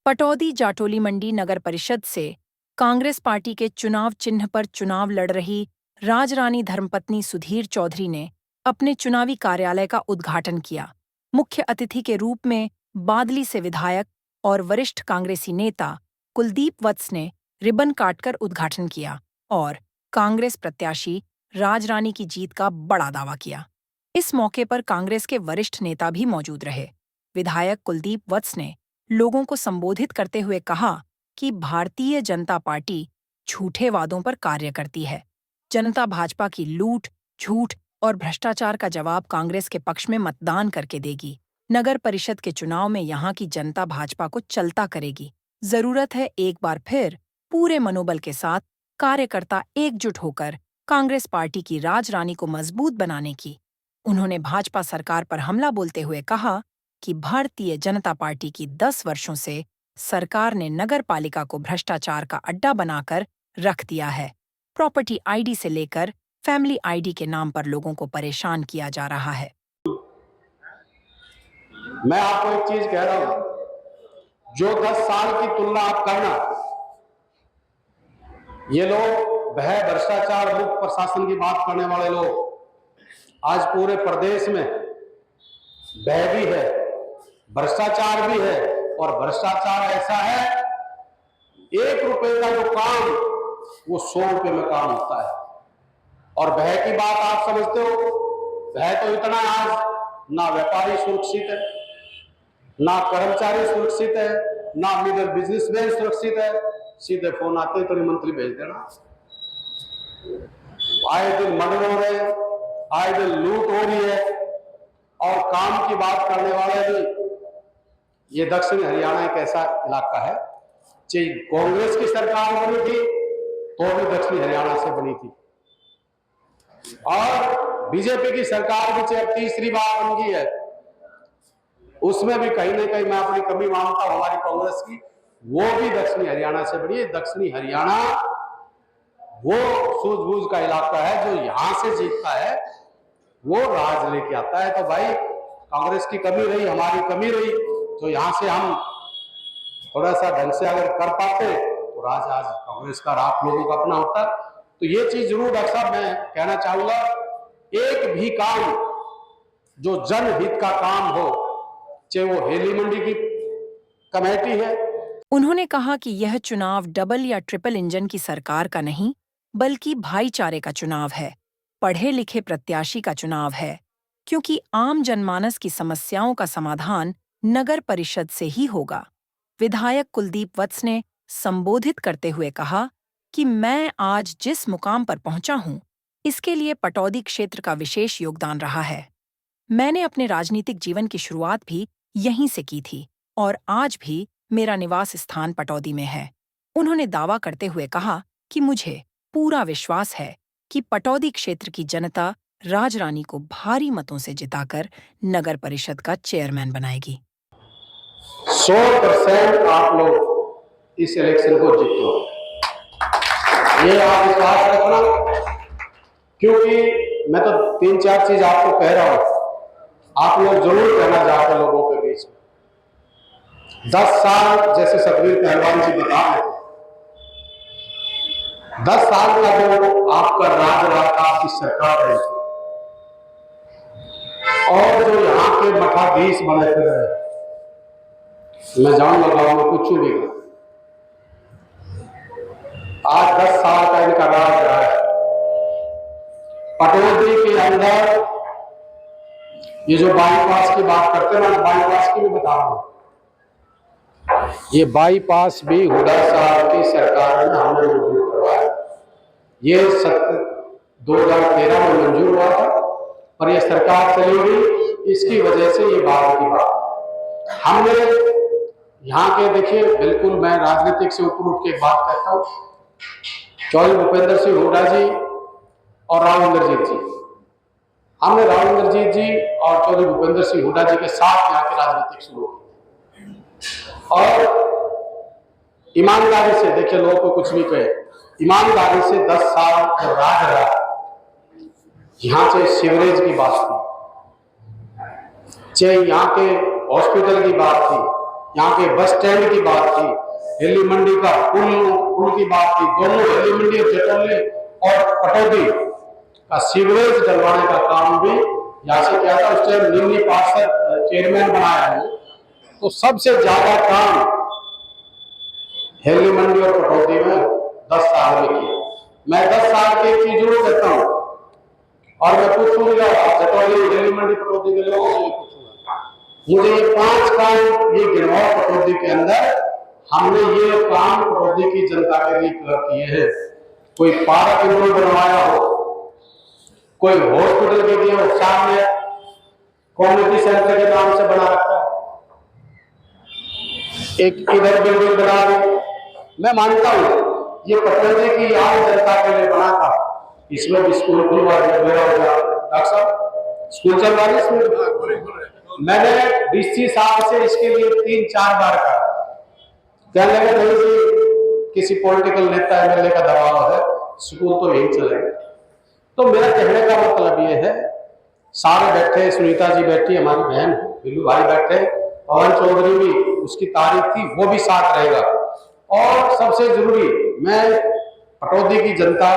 पटौदी जाटोली मंडी नगर परिषद से कांग्रेस पार्टी के चुनाव चिन्ह पर चुनाव लड़ रही राजरानी धर्मपत्नी सुधीर चौधरी ने अपने चुनावी कार्यालय का उद्घाटन किया। मुख्य अतिथि के रूप में बादली से विधायक और वरिष्ठ कांग्रेसी नेता कुलदीप वत्स ने रिबन काटकर उद्घाटन किया और कांग्रेस प्रत्याशी राजरानी की जीत का बड़ा दावा किया। इस मौके पर कांग्रेस के वरिष्ठ नेता भी मौजूद रहे। विधायक कुलदीप वत्स ने लोगों को संबोधित करते हुए कहा कि भारतीय जनता पार्टी झूठे वादों पर कार्य करती है। जनता भाजपा की लूट, झूठ और भ्रष्टाचार का जवाब कांग्रेस के पक्ष में मतदान करके देगी। नगर परिषद के चुनाव में यहां की जनता भाजपा को चलता करेगी। जरूरत है एक बार फिर पूरे मनोबल के साथ कार्यकर्ता एकजुट होकर कांग्रेस पार्टी की राजरानी को मजबूत बनाने की। उन्होंने भाजपा सरकार पर हमला बोलते हुए कहा कि भारतीय जनता पार्टी की 10 वर्षों से सरकार ने नगर पालिका को भ्रष्टाचार का अड्डा बनाकर रख दिया है। प्रॉपर्टी आईडी से लेकर फैमिली आईडी के नाम पर लोगों को परेशान किया जा रहा है। मैं आपको एक चीज कह रहा हूं, जो 10 साल की तुलना आप करना, ये लोग भ्रष्टाचार मुक्त प्रशासन की बात करने वाले लोग आज पूरे प्रदेश में भय भी है, भ्रष्टाचार भी है और भ्रष्टाचार ऐसा है 1 रुपए का जो काम वो 100 रुपए में काम होता है। और भय की बात आप समझते हो, भय तो इतना आज ना व्यापारी सुरक्षित है, ना कर्मचारी सुरक्षित है, ना मिडिल बिजनेसमैन सुरक्षित है। सीधे फोन आते तो मंत्री भेज देना। आए दिन मर्डर हो रहे हैं, आए दिन लूट हो रही है और काम की बात करने वाले भी। ये दक्षिण हरियाणा एक ऐसा इलाका है, चाहे कांग्रेस की सरकार बनी थी तो भी दक्षिण हरियाणा से बनी थी और बीजेपी की सरकार भी चाहे तीसरी बार बन गई है, उसमें भी कहीं ना कहीं मैं अपनी कमी मानता हूं हमारी कांग्रेस की, वो भी दक्षिणी हरियाणा से बनी है। दक्षिणी हरियाणा वो सूझबूझ का इलाका है, जो यहां से जीतता है वो राज लेके आता है। तो भाई कांग्रेस की कमी रही, हमारी कमी रही, तो यहां से हम थोड़ा सा ढंग से अगर कर पाते तो राज आज कांग्रेस का आप लोगों का अपना होता। तो ये चीज जरूर डॉक्टर साहब मैं कहना चाहूंगा, एक भी काम जो जनहित का काम हो, चाहे वो हेली मंडी की कमेटी है। उन्होंने कहा कि यह चुनाव डबल या ट्रिपल इंजन की सरकार का नहीं, बल्कि भाईचारे का चुनाव है, पढ़े लिखे प्रत्याशी का चुनाव है, क्योंकि आम जनमानस की समस्याओं का समाधान नगर परिषद से ही होगा। विधायक कुलदीप वत्स ने संबोधित करते हुए कहा कि मैं आज जिस मुकाम पर पहुंचा हूं, इसके लिए पटौदी क्षेत्र का विशेष योगदान रहा है। मैंने अपने राजनीतिक जीवन की शुरुआत भी यहीं से की थी और आज भी मेरा निवास स्थान पटौदी में है। उन्होंने दावा करते हुए कहा कि मुझे पूरा विश्वास है कि पटौदी क्षेत्र की जनता राजरानी को भारी मतों से जिताकर नगर परिषद का चेयरमैन बनाएगी। 100% आप लोग इस इलेक्शन को जीतो, ये आप विश्वास रखना, क्योंकि मैं तो 3-4 चीज आपको कह रहा हूं, आप लोग जरूर कहना चाहते लोगों के बीच में। 10 साल जैसे सतवीर पहलवान जी बता रहे, 10 साल का जो आपका राज रहा था, आपकी सरकार रही और जो यहाँ के मठाधीश बने फिर रहे, मैं जाऊंगा गांव में कुछ भी, आज 10 साल का इनका राज रहा है। पटौदी के अंदर ये जो बाईपास की बात करते हैं ना, बाईपास की भी बता रहा हूं, ये बाईपास भी हुड्डा साहब की सरकार ने हमने मंजूर करवाया। ये 2013 में मंजूर हुआ था और ये सरकार चली गई, इसकी वजह से ये बात की बात हमने यहाँ के, देखिए बिल्कुल मैं राजनीतिक से ऊपर उठ के एक बात कहता हूँ, चौधरी भूपेंद्र सिंह हुड्डा जी और राव इंद्रजीत जी, हमने राव इंद्रजीत जी और चौधरी भूपेंद्र सिंह हुड्डा जी के साथ यहाँ के राजनीतिक शुरू की और ईमानदारी से, देखिए लोगों को कुछ भी कहे, ईमानदारी से 10 साल जब राज रहा, यहाँ से सीवरेज की बात थी, चाहे यहाँ के हॉस्पिटल की बात थी, यहाँ के बस स्टैंड की बात थी, हेली मंडी का पुल की बात थी, दोनों हेली मंडी जटौली और पटौदी का सीवरेज डलवाने का काम भी यहाँ से किया था। उस टाइम निम्न पार्षद चेयरमैन बनाया है। तो सबसे ज्यादा काम हेली मंडी और पटौदी में 10 साल में किया। मैं 10 साल की एक चीज जरूर कहता हूँ, और मैं पूछूंगा जटौली हेली मंडी पटौदी के लोगों से पूछूंगा, मुझे ये 5 काम ये गिरवाओ पटौदी के अंदर हमने ये काम पटौदी की जनता के लिए किए हैं। कोई पार्क इन्होंने बनवाया हो, कोई हॉस्पिटल के लिए हो, सामने कम्युनिटी सेंटर के नाम से बना रखा है, एक इधर बिल्डिंग बना दी। मैं मानता हूं ये पटौदी की आम जनता के लिए बना था। इसमें भी स्कूल खुलवा दिया डॉक्टर साहब, स्कूल चल रहा है इसमें। मैंने डीसी साहब से इसके लिए 3-4 बार कहा, कहने लगे नहीं जी किसी पॉलिटिकल नेता एमएलए का दबाव है, स्कूल तो यही चलेगा। तो मेरा कहने का मतलब ये है, सारे बैठे, सुनीता जी बैठी, हमारी बहन बिल्लू भाई बैठे, पवन चौधरी भी उसकी तारीफ थी, वो भी साथ रहेगा। और सबसे जरूरी, मैं पटौदी की जनता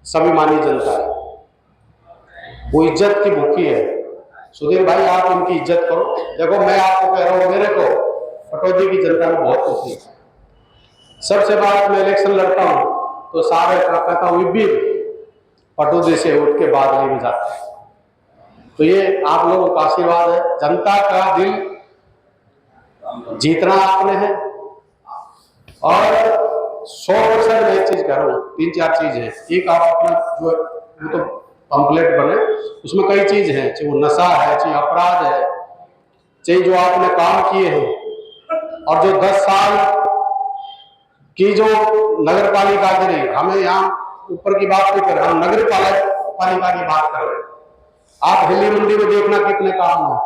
स्वाभिमानी जनता है, वो इज्जत की भूखी है। सुधीर भाई आप उनकी इज्जत करो। देखो मैं आपको कह रहा हूं, मेरे को पटौदी की जनता में बहुत खुशी है। सबसे बात मैं इलेक्शन लड़ता हूं तो सारे कहता हूं भी पटौदी से उठ के बादली में जाता है। तो ये आप लोगों का आशीर्वाद है, जनता का दिल जीतना आपने है। और 100% मैं एक चीज कह रहा हूँ, 3-4 चीज है। एक आप अपना जो वो तो पंपलेट बने, उसमें कई चीज है, चाहे वो नशा है, चाहे अपराध है, चाहे जो आपने काम किए हैं, और जो 10 साल की जो नगर पालिका की रही, हमें यहाँ ऊपर की बात नहीं कर रहे, हम नगर पालिका की बात कर रहे हैं। आप हेली मंडी में देखना कितने काम हुए,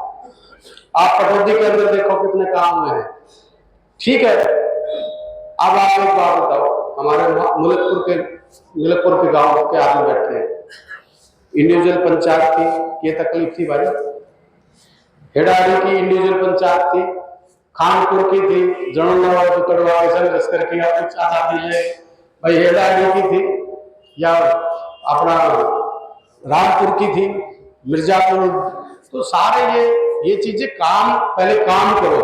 आप पटौदी के अंदर देखो कितने काम हुए हैं। ठीक है, अब आप एक बात बताओ, हमारे मुलकपुर के गांव के आदमी बैठे हैं, इंडिविजुअल पंचायत की ये तकलीफ थी भाई, हेडारी की इंडिविजुअल पंचायत थी, खानपुर की थी, जनरल करके आजादी है भाई, हेडारी की थी, या अपना रामपुर की थी, मिर्जापुर। तो सारे ये चीजें काम, पहले काम करो।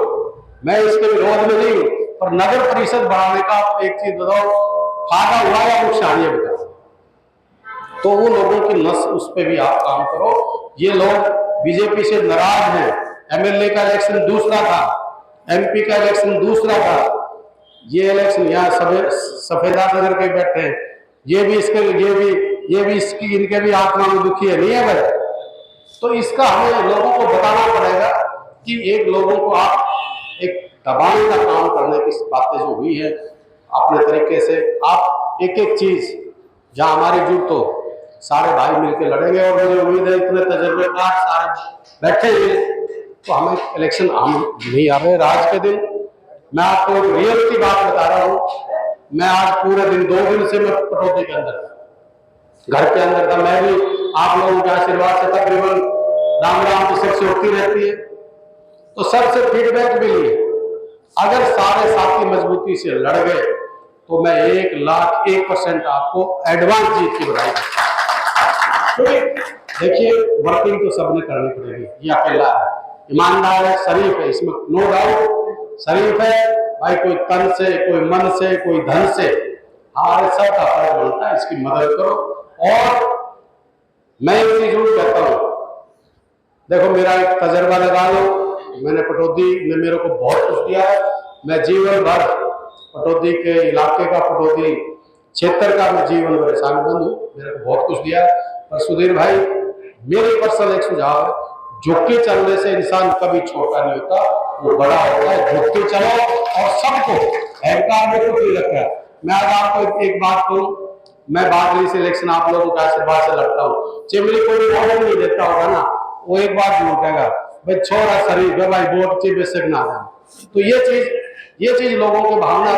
मैं इसके विरोध में नहीं हूं, पर नगर परिषद बढ़ाने का एक चीज बताओ, फायदा हुआ या नुकसान, ये बताओ। तो वो लोगों की नस, उस पर भी आप काम करो। ये लोग बीजेपी से नाराज हैं। एमएलए का इलेक्शन दूसरा था, एमपी का इलेक्शन दूसरा था, ये इलेक्शन यहाँ सफेदा नगर के बैठे हैं, ये भी इसकी इनके भी आत्मा में दुखी है, नहीं है भाई। तो इसका हमें लोगों को बताना पड़ेगा कि एक लोगों को आप एक दबाने का काम करने की बातें जो हुई है अपने तरीके से, आप एक एक चीज जहां हमारी जुट हो, सारे भाई मिलकर लड़ेंगे। और मुझे उम्मीद है इतने तजर्बेकार सारे बैठे हैं, तो हमें इलेक्शन हम नहीं आ रहे आज के दिन। मैं आपको एक रियल की बात बता रहा हूँ, मैं आज पूरे दिन 2 दिन से मैं पटौदी के अंदर घर के अंदर था। मैं भी आप लोगों के आशीर्वाद से तकरीबन राम की सबसे होती रहती है, तो सबसे फीडबैक भी लिए। अगर सारे साथी मजबूती से लड़ गए तो मैं 1,01% आपको एडवांस जीत की बधाई देता हूं। देखिए वर्किंग तो सबने करनी पड़ेगी, ये अकेला है, ईमानदार है, शरीफ है, इसमें नो डाउट शरीफ है भाई। कोई तन से, कोई मन से, कोई धन से, हमारे सब का फर्ज बनता है, इसकी मदद करो। और मैं एक चीज जरूर कहता हूं, देखो मेरा एक तजर्बा लगा लो, मैंने पटौदी ने मेरे को बहुत कुछ दिया है। मैं जीवन भर पटौदी के इलाके का, पटौदी क्षेत्र का मैं जीवन भर शामिल हूँ, मेरे को बहुत कुछ दिया है। पर सुधीर भाई मेरे पर्सनल एक सुझाव है, झुक के चलने से इंसान कभी छोटा नहीं होता, वो बड़ा होता है। झुक के चलो और सबको अहंकार में कुछ नहीं रखा है। मैं आज आपको एक बात कहूँ, मैं बादली से इलेक्शन आप लोगों के आशीर्वाद से लड़ता हूँ। चिमली कोई वोट नहीं देता होगा ना, वो एक बात जरूर कहेगा भाई छोरा शरीफ है भाई, वोट चाहिए बेशक ना है। तो ये चीज लोगों की भावना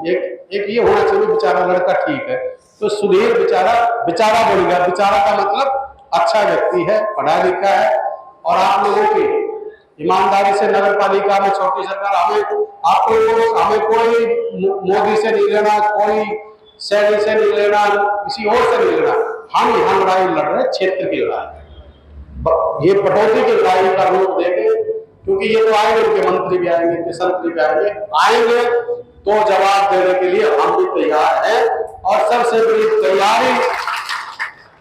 एक ये होना चाहिए, बेचारा लड़का ठीक है, तो सुधीर बेचारा बन गया। बेचारा का मतलब अच्छा व्यक्ति है, पढ़ा लिखा है, और आप लोगों की ईमानदारी से नगर पालिका में छोटी सरकार हमें कोई मोदी से नहीं लेना, कोई सैनी से नहीं लेना, किसी और से नहीं लेना। हम यहाँ लड़ाई लड़ रहे हैं क्षेत्र की लड़ाई। ये पटौदी की लड़ाई का रूप देंगे, क्योंकि ये तो आएंगे, उनके मंत्री भी आएंगे, उनके संतरी भी आएंगे तो जवाब देने के लिए हम भी तैयार हैं। और सबसे बड़ी तैयारी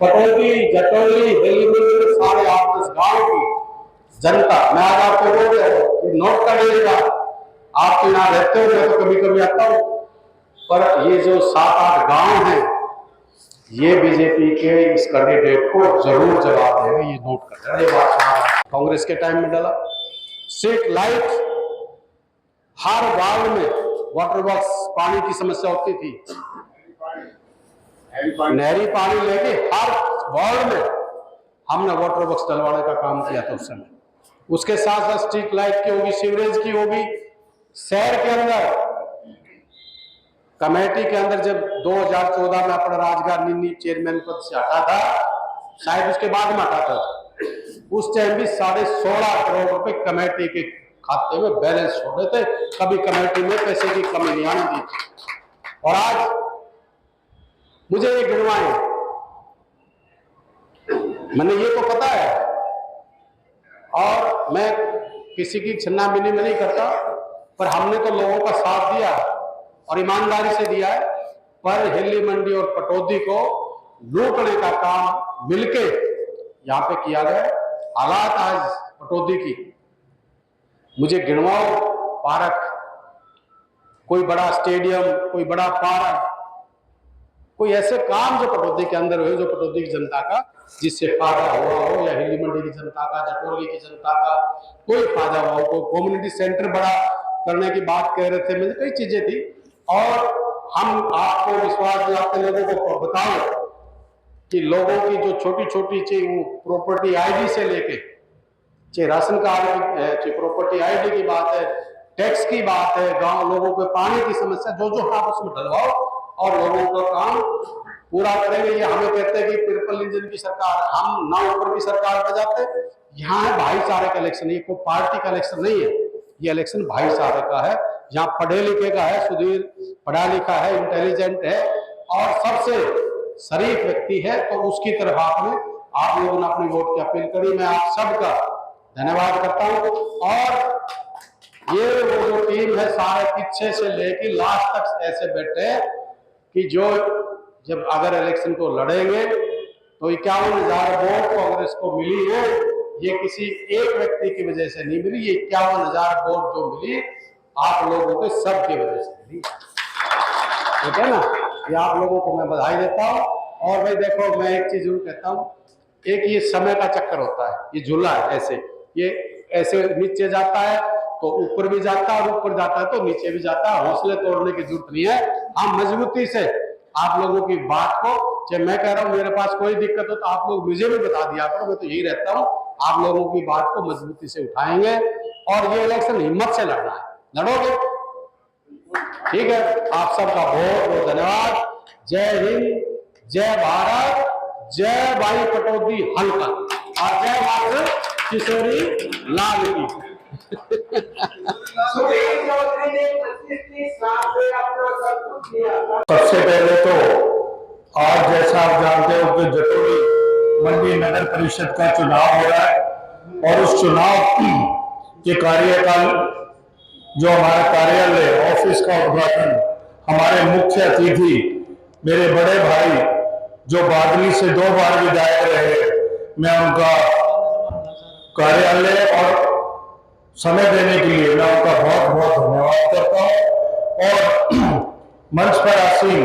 पटौदी, जटौली, हेलीमंदिर, सारे 8-10 गांव की जनता, मैं आज आपको बोल रहा हूँ, नोट कर लीजिएगा। आप तो यहाँ रहते हो, मैं तो कभी कभी आता हूँ, पर ये जो 7-8 गांव हैं, ये बीजेपी के इस कैंडिडेट को जरूर जवाब देंगे, ये नोट कर लेना। कांग्रेस के टाइम में डाला स्ट्रीट लाइट, हर वार्ड में वाटर बॉक्स, पानी की समस्या होती थी, नहरी पानी लेके हर वार्ड में हमने वाटर बॉक्स डलवाने का काम किया था उस समय। उसके साथ साथ स्ट्रीट लाइट की होगी, सीवरेज की होगी। शहर के अंदर कमेटी के अंदर जब 2014 में अपना राजगार निन्नी चेयरमैन पद से हटा था, शायद उसके बाद में हटा था, उस टाइम भी 16.5 करोड़ रुपए कमेटी के खाते में बैलेंस छोड़े थे। कभी कमेटी में पैसे की कमी नहीं आने दी। और आज मुझे ये गिनवाए, मैंने ये तो पता है, और मैं किसी की छिन्नाबिनी में नहीं करता, पर हमने तो लोगों का साथ दिया और ईमानदारी से दिया है। पर हिल्ली मंडी और पटौदी को लूटने का काम मिलके यहाँ पे किया गया। हालात आज पटौदी की, मुझे गिनवाओ पार्क, कोई बड़ा स्टेडियम, कोई बड़ा पार्क, कोई ऐसे काम जो पटौदी के अंदर हुए, जो पटौदी की जनता का जिससे फायदा हुआ हो, या हिल्ली मंडी की जनता का, जटोली की जनता का कोई फायदा हुआ हो। कोई कम्युनिटी सेंटर बड़ा करने की बात कह रहे थे, मुझे कई चीजें थी। और हम आपको विश्वास दिलाते लोगों को बताओ कि लोगों की जो छोटी छोटी चीज, वो प्रॉपर्टी आईडी से लेके, चाहे राशन कार्ड, चाहे प्रॉपर्टी आईडी की बात है, टैक्स की बात है, गांव लोगों को पानी की समस्या, जो आप उसमें डलवाओ और लोगों का काम पूरा करेंगे। ये हमें कहते हैं कि ट्रिपल इंजन की सरकार, हम ना ऊपर की सरकार पे जाते। यहाँ है भाईचारे का इलेक्शन, ये कोई पार्टी का इलेक्शन नहीं है, ये इलेक्शन भाईचारे का है। यहाँ पढ़े लिखे का है, सुधीर पढ़ा लिखा है, इंटेलिजेंट है और सबसे शरीफ व्यक्ति है, तो उसकी तरफ आप लोगों ने अपनी वोट की अपील करी। मैं आप सबका धन्यवाद करता हूँ। और ये वो जो टीम है, सारे पीछे से लेके लास्ट तक ऐसे बैठे कि जो जब अगर इलेक्शन को लड़ेंगे तो 51,000 वोट कांग्रेस को मिली है, ये किसी एक व्यक्ति की वजह से नहीं मिली, ये 51,000 वोट जो मिली आप लोगों के सब की वजह से मिली, ठीक है ना। ये आप लोगों को मैं बधाई देता हूँ। और भाई देखो, मैं एक चीज जरूर कहता हूँ, एक ये समय का चक्कर होता है, ये झूला है, ऐसे ये ऐसे नीचे जाता है तो ऊपर भी जाता है, और ऊपर जाता है तो नीचे भी जाता है। हौसले तोड़ने की जरूरत नहीं है, हम मजबूती से आप लोगों की बात को, चाहे मैं कह रहा हूँ मेरे पास कोई दिक्कत हो तो आप लोग मुझे भी बता दिया करो, मैं तो यही रहता हूँ। आप लोगों की बात को मजबूती से उठाएंगे और ये इलेक्शन हिम्मत से लड़ना है, लड़ोगे, ठीक है। आप सबका बहुत बहुत धन्यवाद। जय हिंद, जय भारत, जय भाई पटौदी हल्का, और जय माता किशोरी लाल की। सबसे पहले तो आज जैसा आप जानते हो कि जटोली मंडी नगर परिषद का चुनाव हो रहा है, और उस चुनाव के कार्यकाल जो हमारा कार्यालय ऑफिस का उद्घाटन हमारे मुख्य अतिथि मेरे बड़े भाई जो बादली से 2 बार विधायक रहे, मैं उनका कार्यालय और समय देने के लिए मैं उनका बहुत बहुत धन्यवाद करता हूँ। और मंच पर आसीन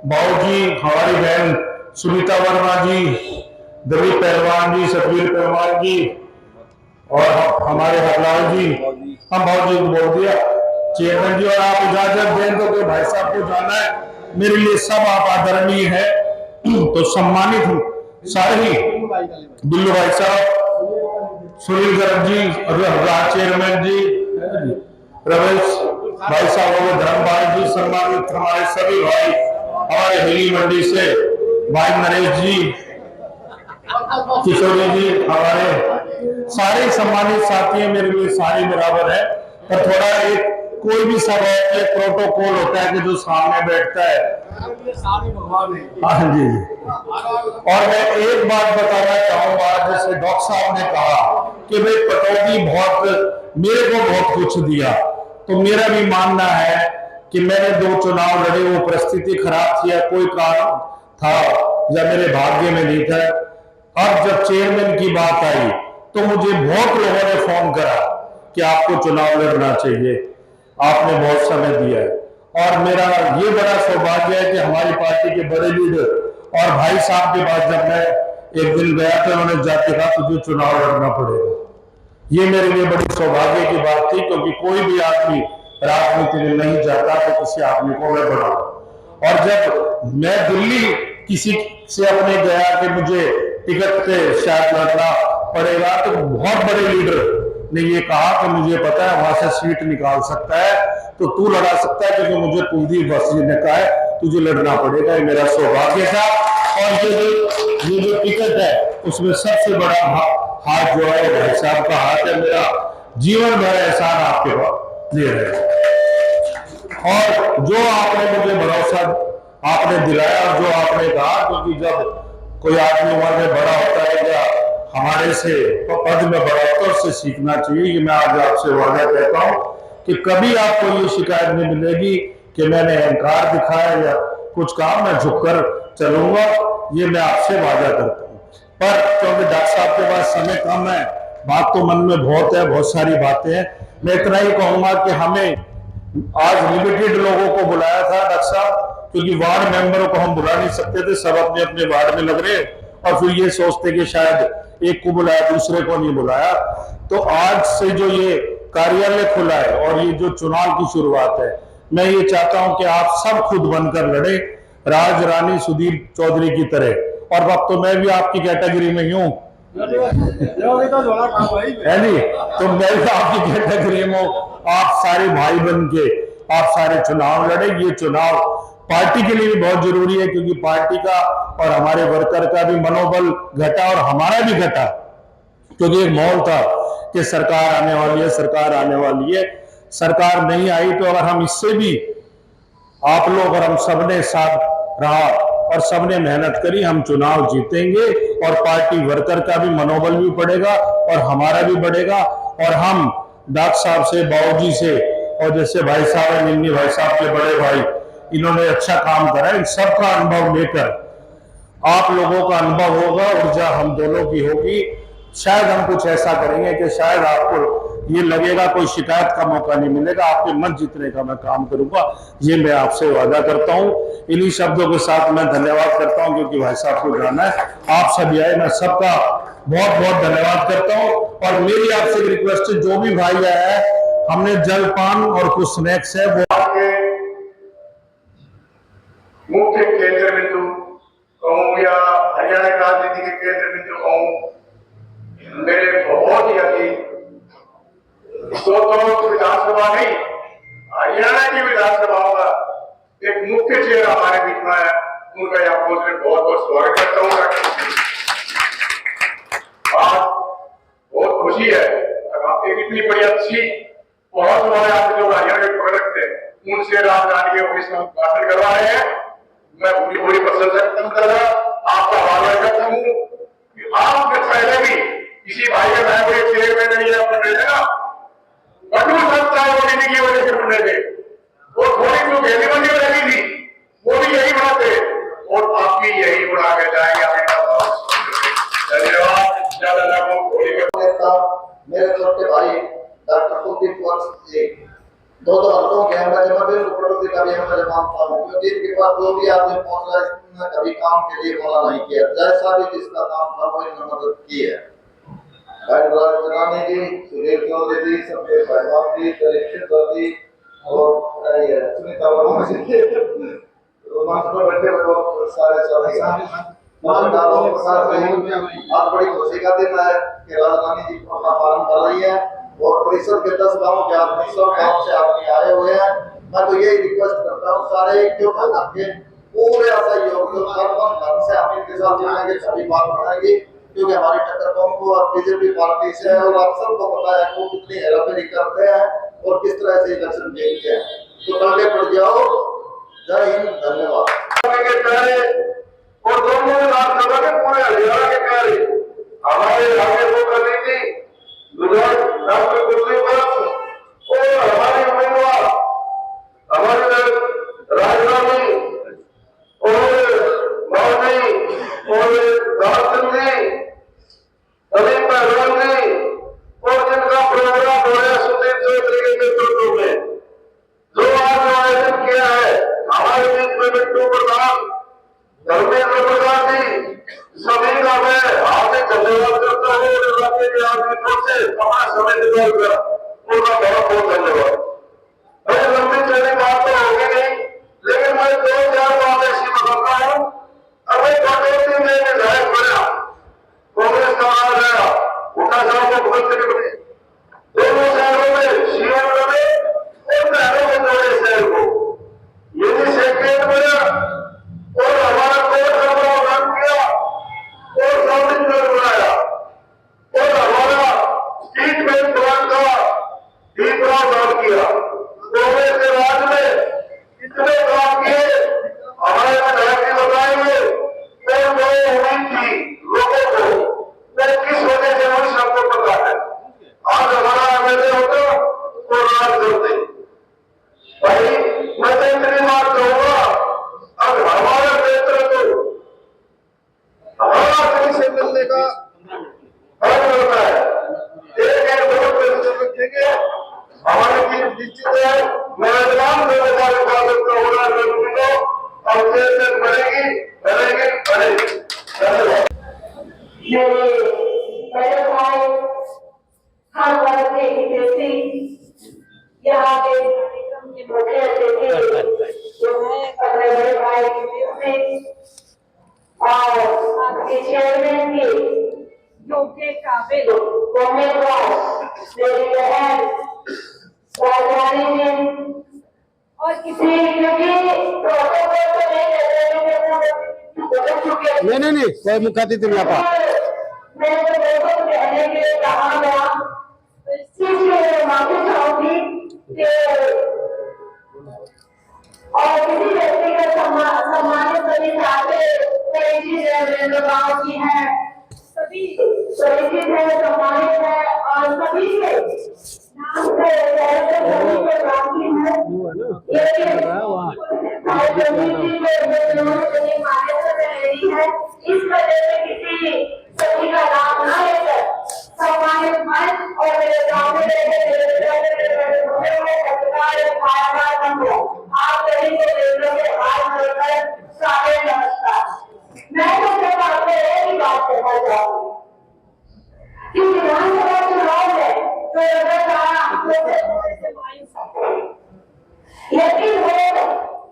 बाबूजी, हमारी बहन सुनीता वर्मा जी, दिलीप पहलवान जी, सतवीर पहलवान जी, और हमारे हरलाल जी, हम बाबूजी को बोल दिया, चेयरमैन जी, और आप इजाजत दें तो भाई साहब को जाना है, मेरे लिए सब आप आदरणीय है। तो सम्मानित हूँ सारे ही, बिल्लू भाई साहब, सुनील गर्ग जी, राज चेयरमैन जी, रमेश भाई साहब, धर्मपाल जी, सम्मानित हमारे सभी भाई, हमारे हिली मंडी से भाई नरेश जी, किशोरी जी, हमारे सारे सम्मानित साथी हैं मेरे लिए, सारे बराबर है। पर थोड़ा एक कोई भी सब है, एक प्रोटोकॉल होता है कि जो सामने बैठता है। हाँ जी। और मैं एक बात बताना चाहूंगा, जैसे डॉक्टर साहब ने कहा कि भाई पटौदी मेरे को बहुत कुछ दिया, तो मेरा भी मानना है कि मैंने 2 चुनाव लड़े, वो परिस्थिति खराब थी या कोई कारण था या मेरे भाग्य में नहीं था। अब जब चेयरमैन की बात आई तो मुझे बहुत लोगों ने फोन करा कि आपको चुनाव लड़ना चाहिए, आपने बहुत समय दिया है। और मेरा ये बड़ा सौभाग्य है कि हमारी पार्टी के बड़े लीडर और भाई साहब के पास जब मैं एक दिन गया तो उन्होंने जाके कहा तुझे चुनाव लड़ना पड़ेगा। ये मेरे लिए बड़ी सौभाग्य की बात थी, क्योंकि कोई भी आदमी राजनीति में नहीं जाता तो किसी आदमी को मैं बढ़ाऊं। और जब मैं दिल्ली किसी से अपने गया कि मुझे टिकट पे शायद लड़ना पड़ेगा, तो बहुत बड़े लीडर ने ये कहा कि मुझे पता है वहां से सीट निकाल सकता है, तो तू लड़ा सकता है, क्योंकि मुझे कुलदीप बस जी ने कहा है तुझे लड़ना पड़ेगा। ये मेरा सौभाग्य था। और ये जो टिकट है उसमें सबसे बड़ा हाथ जो है भाई साहब का हाथ है। मेरा जीवन भर एहसान आपके पास दे रहे हैं। और जो आपने मुझे भरोसा आपने दिलाया और जो आपने कहा, क्योंकि जब कोई आदमी उम्र में बड़ा होता है या हमारे से पद में बड़ा होता है, उससे सीखना चाहिए। कि मैं आज आपसे वादा कहता हूं कि कभी आपको ये शिकायत नहीं मिलेगी कि मैंने अहंकार दिखाया या कुछ कहा, मैं झुककर चलूंगा, ये मैं आपसे वादा करता हूं। पर क्योंकि डॉक्टर साहब के पास समय कम है, बात तो मन में बहुत है, बहुत सारी बातें हैं, मैं इतना ही कहूंगा कि हमें आज लिमिटेड लोगों को बुलाया था डॉक्टर साहब, क्योंकि वार्ड मेंबरों को हम बुला नहीं सकते थे, सब अपने अपने वार्ड में लग रहे, और फिर ये सोचते कि शायद एक को बुलाया दूसरे को नहीं बुलाया। तो आज से जो ये कार्यालय खुला है और ये जो चुनाव की शुरुआत है, मैं ये चाहता हूं कि आप सब खुद बनकर लड़े, राज रानी सुधीर चौधरी की तरह। और अब तो मैं भी आपकी कैटेगरी में ही हूँ, है नहीं, तो मैं भी आपकी कैटेगरी में हूँ। आप सारे भाई बन के आप सारे चुनाव लड़े। ये चुनाव पार्टी के लिए भी बहुत जरूरी है, क्योंकि पार्टी का और हमारे वर्कर का भी मनोबल घटा और हमारा भी घटा, क्योंकि एक माहौल था कि सरकार आने वाली है, सरकार आने वाली है। सरकार नहीं आई, तो अगर हम इससे भी आप लोग और हम सबने साथ रहा और सबने मेहनत करी, हम चुनाव जीतेंगे और पार्टी वर्कर का भी मनोबल भी बढ़ेगा और हमारा भी बढ़ेगा। और हम डॉक्टर साहब से, बाबूजी से, और जैसे भाई साहब है निन्नी भाई साहब के बड़े भाई, इन्होंने अच्छा काम करा, इन सबका अनुभव लेकर आप लोगों का अनुभव होगा, ऊर्जा हम दोनों की होगी। शायद हम कुछ ऐसा करेंगे कि शायद आपको ये लगेगा कोई शिकायत का मौका नहीं मिलेगा, आपके मन जीतने का मैं काम करूंगा, ये मैं आपसे वादा करता हूं। इन्हीं शब्दों के साथ मैं धन्यवाद करता हूं, क्योंकि भाई साहब को जाना है, आप सभी आए, मैं सबका बहुत बहुत धन्यवाद करता हूं। और मेरी आपसे एक रिक्वेस्ट है, जो भी भाई आया है, हमने जलपान और कुछ स्नैक्स है वो मुख्य केंद्र बिंदु कहूँ या हरियाणा राजनीति के केंद्र बिंदु कहूँ, मेरे बहुत ही अजीब तो विधानसभा नहीं, हरियाणा की विधानसभाओं का एक मुख्य चेहरा हमारे बीच में है, उनका यहाँ पहुंचने बहुत बहुत स्वागत करता हूँ। आज बहुत खुशी है, एक इतनी बड़ी अच्छी बहुत हमारे आप जो हरियाणा के प्रोडक्ट थे, उनसे राजधानी के ऑफिस में उद्घाटन करवा रहे हैं। मैं पूरी पूरी प्रशंसा कर रहा, आपका आभार करता हूँ कि आपने पहले भी किसी भाई के भाई को चेयरमैन नहीं अपने देगा, कटु संस्थाएं होने की वजह से बने थे, और थोड़ी जो घेरेबंदी लगी थी वो भी यही बात है, और आप भी यही बढ़ा के जाएंगे। धन्यवाद। मेरे छोटे भाई डॉक्टर कुलदीप जी, दो हफ्तों के अंदर जब मैं उपराष्ट्रपति का भी मैं मानता हूँ, क्योंकि इनके पास जो भी आदमी पहुंच रहा है, इसने कभी काम के लिए बोला नहीं किया, जैसा भी जिसका काम था वो इन्होंने मदद की है। भाई राजरानी जी, सुधीर चौधरी जी, सबके भाईवान जी, परीक्षित जी और सुनीता वर्मा जी, रोमांच पर बैठे हुए सारे साथी आज बड़ी खुशी का दिन है कि राजरानी जी अपना पालन कर रही है और परिषद के 10 गांवों के आदमी, सब गांव से आदमी आए हुए हैं। मैं तो यही रिक्वेस्ट करता हूँ सारे एक जो करके पूरे सहयोग से हम इनके साथ जुड़ेंगे, सभी बात बढ़ाएंगे क्योंकि हमारी टक्कर कांग्रेस और बीजेपी पार्टी से है और आप सबको पता है वो कितनी हेराफेरी करते हैं और किस तरह से इलेक्शन जीतते हैं। तो पलटे पड़ जाओ। जय हिंद, धन्यवाद। और दोनों विधानसभा के पूरे हरियाणा के प्यारे हमारे आगे वो कर रही थी डॉक्टर कुलदीप और हमारे उम्मीदवार हमारे राजधानी और मौनी और दासन जी सलीम पहलवान जी और जिनका प्रोग्राम हो रहा है सुधीर चौधरी के नेतृत्व में जो आज आयोजन किया है हमारे बीच में बिट्टू प्रधान धर्मेंद्र प्रधान जी सभी का मैं हार्दिक धन्यवाद करता हूँ और इलाके के आदमी से अपना समय निकालकर उनका बहुत बहुत धन्यवाद। अरे लंबी चौड़ी बात तो होगी नहीं, लेकिन मैं 2-4 बात ऐसी बताता हूँ। अभी कटौती में विधायक बना कांग्रेस का नाम आया उठा साहब को बहुत तरीके बने दोनों शहरों में सीएम बने और नहरों में जोड़े शहर को यदि सेक्रेटरी बना और हमारा कोर्ट का काम किया और सब बनाया और हमारा ट्रीटमेंट प्लान का तीसरा काम किया। कांग्रेस के राज में इतने काम किए हमारे विधायक जी बताएंगे और जो उम्मीद थी लोगों को वो किस वजह से उन सबको पता है। आज हमारा एमएलए होता तो राज करते भाई। मैं तो इतनी बात कहूंगा अब हमारा नेतृत्व हमारा कहीं से मिलने का फर्क होता है। एक वोट रखेंगे हमारी टीम निश्चित है। मैं तमाम लोगों का होना जरूरी हो और देश बढ़ेगी बढ़ेगी बढ़ेगी। धन्यवाद। बड़े भाई हर वर्ग के हितैषी यहाँ के कार्यक्रम के मुख्य अतिथि जो है अपने बड़े भाई की और आपके चेयरमैन के योग्य काबिल उम्मीदवार मेरी बहन राजधानी में और किसी क्योंकि प्रोटोकॉल तो नहीं कोई मुखातिब नहीं आता। मैं तो बिल्कुल कहने के लिए कहा गया तो इस चीज के लिए माफी चाहूंगी कि और किसी व्यक्ति का सम्मानित करने चाहते कई चीजें मेरे गाँव की है सभी परिचित है सम्मानित है और सभी के नाम से सभी के बाकी है लेकिन मान्यता रही है इस वजह से किसी सभी का नाम न लेकर सम्मानित मंच और मेरे सामने आप सभी को देवों के हाथ जोड़कर सारे नमस्कार। मैं तो सिर्फ आपसे एक ही बात कहना चाहूंगी कि विधानसभा चुनाव में जो रिजल्ट आया लेकिन वो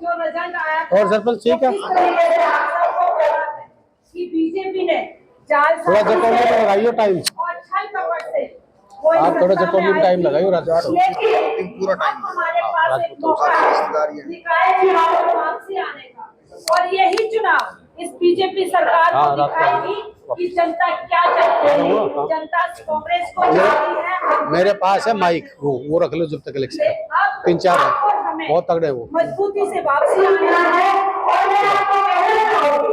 जो रिजल्ट आया और सरपंच ठीक है कि बीजेपी ने जाल थोड़ा जटोली में लगाइयो टाइम और छल कपट से आप थोड़ा जटोली में टाइम लगाइयो लेकिन पूरा टाइम हमारे पास एक मौका है निकाय चुनाव वापसी आने का और यही चुनाव इस बीजेपी सरकार को दिखाएगी कि जनता क्या चाहती है। जनता कांग्रेस को चाहती है। मेरे पास है माइक वो रख लो जब तक इलेक्शन 3-4 है बहुत तगड़े वो मजबूती से वापसी आना है और मैं आपको कहना चाहूंगी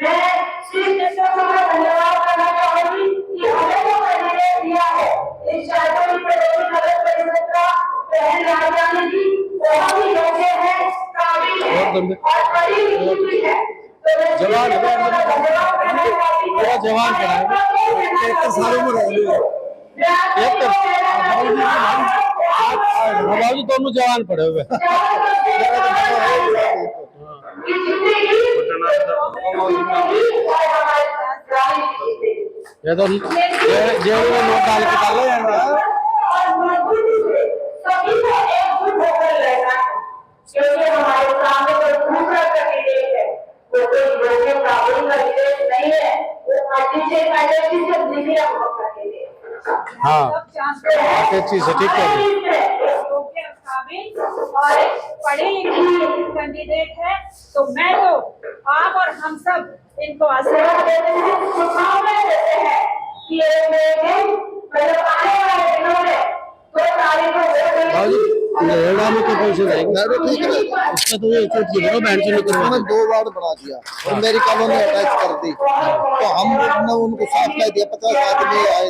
मैं शीर्ष नेतृत्व का धन्यवाद करना चाहूंगी कि हमें जो निर्णय दिया है इस शायद नगर परिषद का पहल राजधानी जी बहुत ही योग्य है काबिल है और बड़ी लिखी हुई है। जवान पूरा जवान कराएंगे सालों में रहेंगे बाबू दोनों जवान पड़े हुए ये तो जेल में नोट डाल के डाले जाएंगे क्योंकि हमारे सामने कोई दूसरा कैंडिडेट है वो कोई योग्य काबिल कैंडिडेट नहीं है वो अच्छे कैंडिडेट से दिल्ली का मौका देंगे। हाँ अच्छी से ठीक है योग्य काबिल और पढ़े लिखे कैंडिडेट है, तो मैं तो आप और हम सब इनको आशीर्वाद देते हैं, शुभकामनाएं देते हैं कि मतलब आने वाले दिनों में 2 तारीख को नोएडा में तो कैसे रहेगा? ठीक है, उसका तो ये सोच के बड़ा बैंड उन्होंने 2 वार्ड बना दिया और मेरी कॉलोनी अटैच कर दी, तो हम लोग ने उनको साफ कह दिया 50 आदमी आए